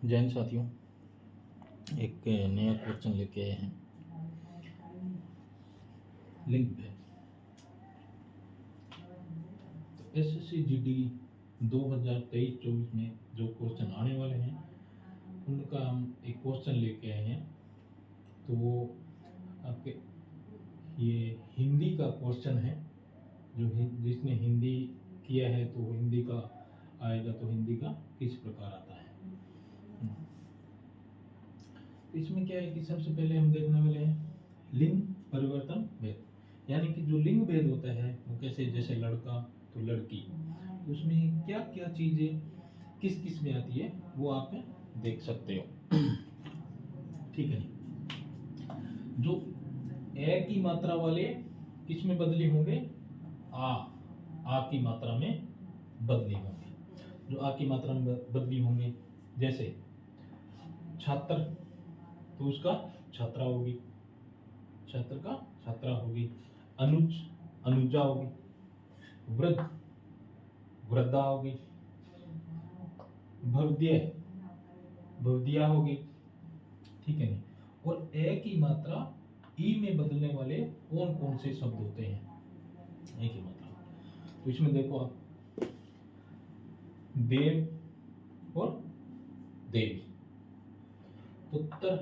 जैन साथियों, एक नया क्वेश्चन लेके आए हैं लिंक पे। तो एसएससी जीडी 2023-24 में जो क्वेश्चन आने वाले हैं उनका हम एक क्वेश्चन लेके आए हैं। तो वो आपके ये हिंदी का क्वेश्चन है। जो जिसने हिंदी किया है तो हिंदी का आएगा, तो हिंदी का किस प्रकार आता है। इसमें क्या है कि सबसे पहले हम देखने वाले हैं लिंग परिवर्तन भेद, यानी कि जो लिंग भेद होता है वो कैसे, जैसे लड़का तो लड़की, उसमें क्या क्या चीजें किस किस में आती है वो आप देख सकते हो। ठीक है। जो ए की मात्रा वाले किस में बदली होंगे, आ की मात्रा में बदली होंगे। जो आ की मात्रा में बदली होंगे, जैसे छात्र तो उसका छात्रा होगी, छात्र का छात्रा होगी। अनुज अनुजा होगी, वृद्ध वृद्धा होगी, भवद्य भवदिया होगी। ठीक है नहीं। और ए की मात्रा ई में बदलने वाले कौन कौन से शब्द होते हैं, ए की मात्रा। तो इसमें देखो आप, देव और देवी, पुत्र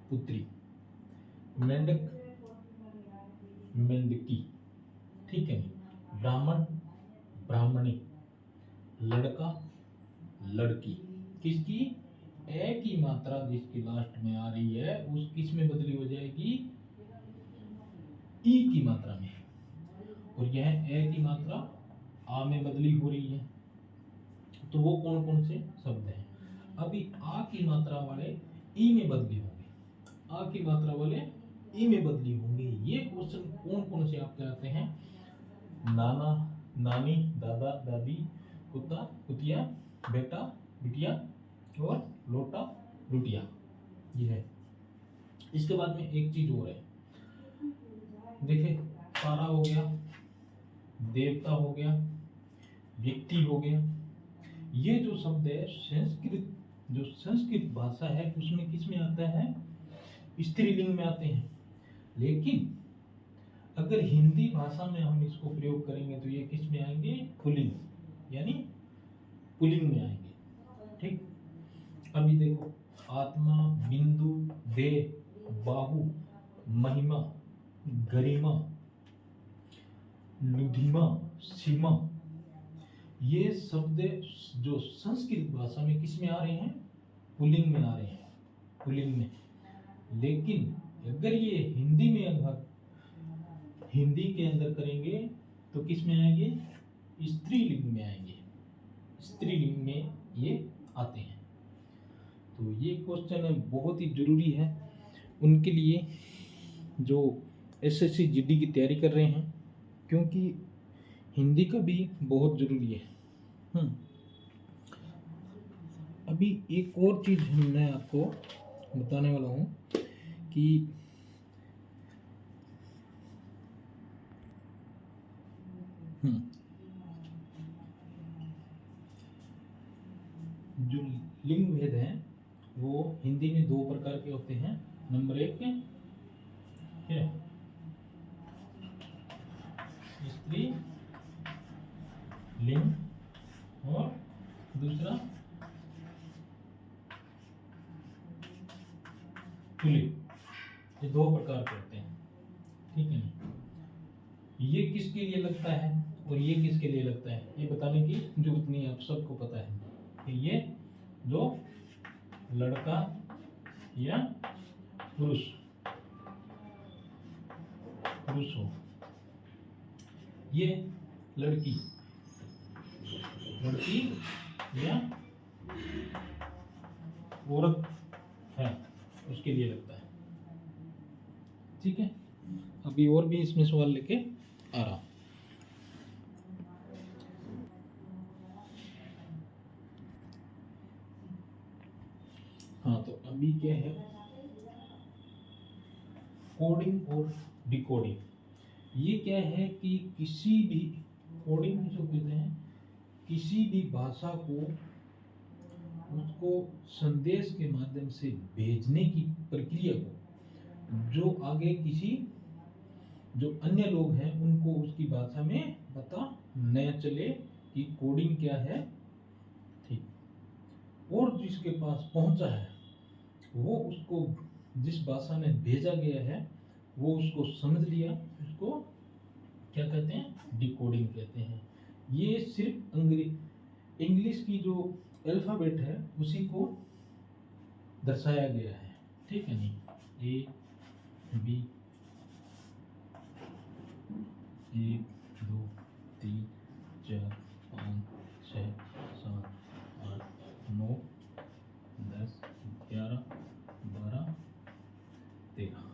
पुत्री, मेंढक मेंढकी। ठीक है नहीं। ब्राह्मण ब्राह्मणी, लड़का लड़की। किसकी, ए की मात्रा जिसकी लास्ट में आ रही है उस किस में बदली हो जाएगी, ई की मात्रा में। और यह ए की मात्रा आ में बदली हो रही है। तो वो कौन कौन से शब्द हैं। अभी आ की मात्रा वाले ई में बदली होंगे, आ की मात्रा वाले ई में बदली होंगे। ये क्वेश्चन कौन कौन से आपके आते हैं, नाना नानी, दादा दादी, कुत्ता कुतिया, बेटा बिटिया और लोटा लुटिया। ये है। इसके बाद में एक चीज और है, देखिए तारा हो गया, देवता हो गया, व्यक्ति हो गया। ये जो शब्द है संस्कृत, जो संस्कृत भाषा है उसमें किस में आता है, स्त्रीलिंग में आते हैं। लेकिन अगर हिंदी भाषा में हम इसको प्रयोग करेंगे तो ये किस में आएंगे, पुल्लिंग, यानी पुल्लिंग में आएंगे। ठीक। अभी देखो, आत्मा, बिंदु, देह, बाहु, महिमा, गरिमा, लुधिमा, सीमा, ये शब्द जो संस्कृत भाषा में किस में आ रहे हैं, पुल्लिंग में आ रहे हैं, पुल्लिंग में। लेकिन अगर ये हिंदी में अगर हिंदी के अंदर करेंगे तो किस में आएंगे, स्त्रीलिंग में आएंगे, स्त्रीलिंग में ये आते हैं। तो ये क्वेश्चन बहुत ही जरूरी है उनके लिए जो एसएससी जीडी की तैयारी कर रहे हैं, क्योंकि हिंदी का भी बहुत जरूरी है। अभी एक और चीज मैं आपको बताने वाला हूं कि जो लिंग भेद है वो हिंदी में दो प्रकार के होते हैं। नंबर एक क्या, स्त्री लिंग, और दूसरा पुल्लिंग। ये दो प्रकार के होते हैं। ठीक है ना। ये किसके लिए लगता है और ये किसके लिए लगता है, ये बताने की जरूरत नहीं है, आप सबको पता है कि ये जो लड़का या पुरुष पुरुष हो, ये लड़की लड़की या औरत है उसके लिए लगता है। ठीक है। अभी और भी इसमें सवाल लेके आ रहा हूं। हाँ, तो अभी क्या है, कोडिंग और डिकोडिंग। ये क्या है कि किसी भी, कोडिंग जो कहते हैं, किसी भी भाषा को उसको संदेश के माध्यम से भेजने की प्रक्रिया को जो आगे किसी जो अन्य लोग हैं उनको उसकी भाषा में पता न चले कि कोडिंग क्या है, ठीक। और जिसके पास पहुंचा है वो उसको जिस भाषा में भेजा गया है वो उसको समझ लिया, उसको क्या कहते हैं, डिकोडिंग कहते हैं। ये सिर्फ इंग्लिश की जो अल्फाबेट है उसी को दर्शाया गया है, ठीक है नहीं। A B 1 2 3 4 5 6 7 8 9 10 11 12 13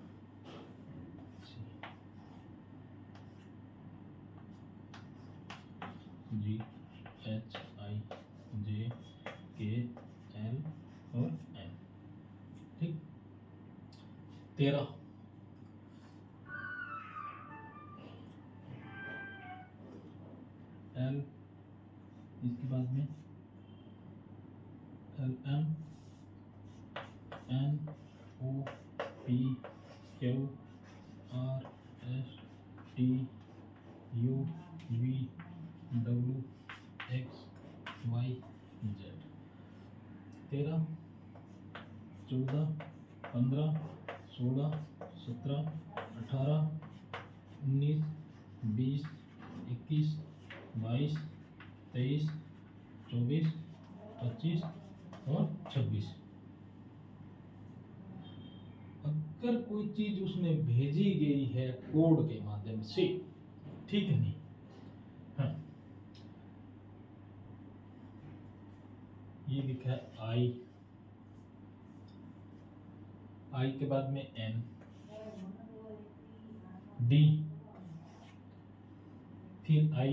G H I J K L और N, ठीक। 13 L, इसके बाद में L M N O P Q R S T U V W X Y Z। 13 14 15 16 17 18 19 20 21 22 23 24 25 और 26। अगर कोई चीज उसमें भेजी गई है कोड के माध्यम से, ठीक है नहीं, हाँ। ये लिखा है आई के बाद में N D फिर I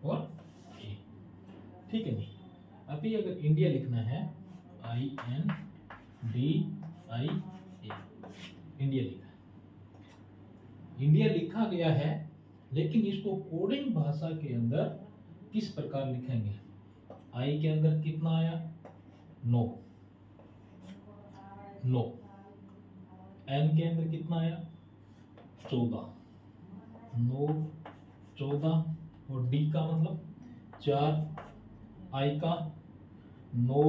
और A, ठीक है नहीं। अभी अगर इंडिया लिखना है INDIA, इंडिया लिखा है, इंडिया लिखा गया है, लेकिन इसको कोडिंग भाषा के अंदर किस प्रकार लिखेंगे। आई के अंदर कितना आया, 9 9। एन के अंदर कितना आया, 14 9 14 और डी का मतलब 4, आई का 9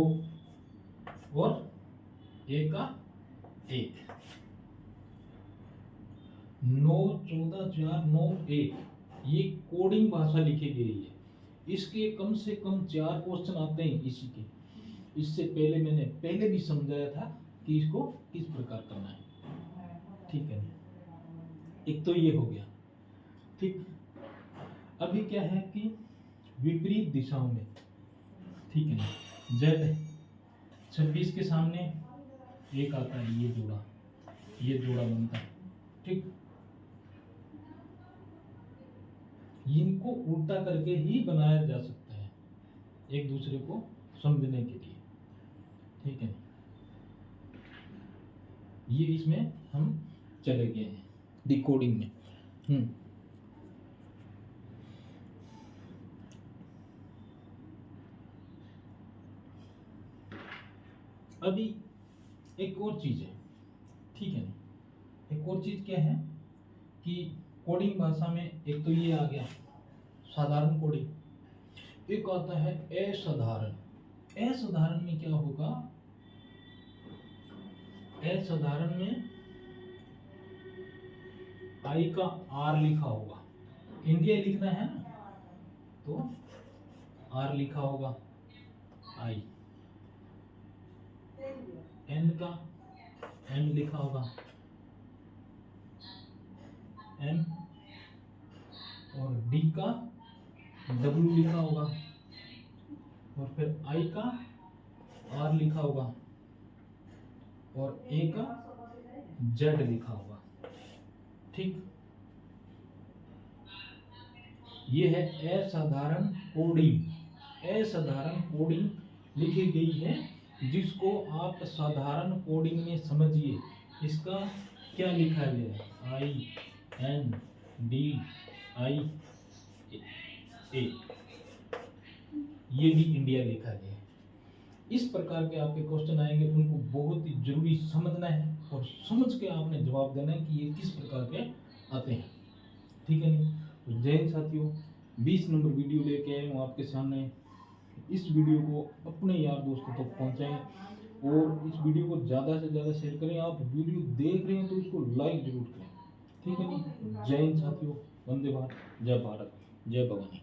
और ए का 1। 9 14 4 9 1, ये कोडिंग भाषा लिखी गई है। इसके कम से कम 4 क्वेश्चन आते हैं इसी के। इससे पहले मैंने पहले भी समझाया था कि इसको किस प्रकार करना है, ठीक है। एक तो ये हो गया, ठीक। अभी क्या है कि विपरीत दिशाओं में, ठीक है, Z 26 के सामने एक आता है, ये जोड़ा बनता है, ठीक। इनको उल्टा करके ही बनाया जा सकता है एक दूसरे को समझने के लिए, ठीक है। ये इसमें हम चले गए हैं डिकोडिंग में। अभी एक और चीज है, ठीक है। एक और चीज क्या है कि कोडिंग भाषा में एक तो ये आ गया साधारण कोडिंग, एक आता है असाधारण। असाधारण में क्या होगा, असाधारण में आई का आर लिखा होगा, इंडिया लिखना है ना तो आर लिखा होगा, आई एन का एम लिखा होगा, एम और डी का डब्ल्यू लिखा होगा और फिर आई का आर लिखा होगा और ए का जेड लिखा होगा, ठीक। ये है असाधारण कोडिंग। असाधारण कोडिंग लिखी गई है जिसको आप साधारण कोडिंग में समझिए। इसका क्या लिखा गया है, आई एन डी आई ए, ये भी इंडिया लिखा गया है। इस प्रकार के आपके क्वेश्चन आएंगे, उनको बहुत ही जरूरी समझना है और समझ के आपने जवाब देना है कि ये किस प्रकार के आते हैं, ठीक है नहीं। तो जय हिंद साथियों, 20 नंबर वीडियो लेके आए हूँ आपके सामने। इस वीडियो को अपने यार दोस्तों तक पहुंचाएं और इस वीडियो को ज़्यादा से ज़्यादा शेयर करें। आप वीडियो देख रहे हैं तो इसको लाइक जरूर करें, ठीक है नहीं। जय हिंद साथियों, वंदे भारत, जय भारत, जय भवानी।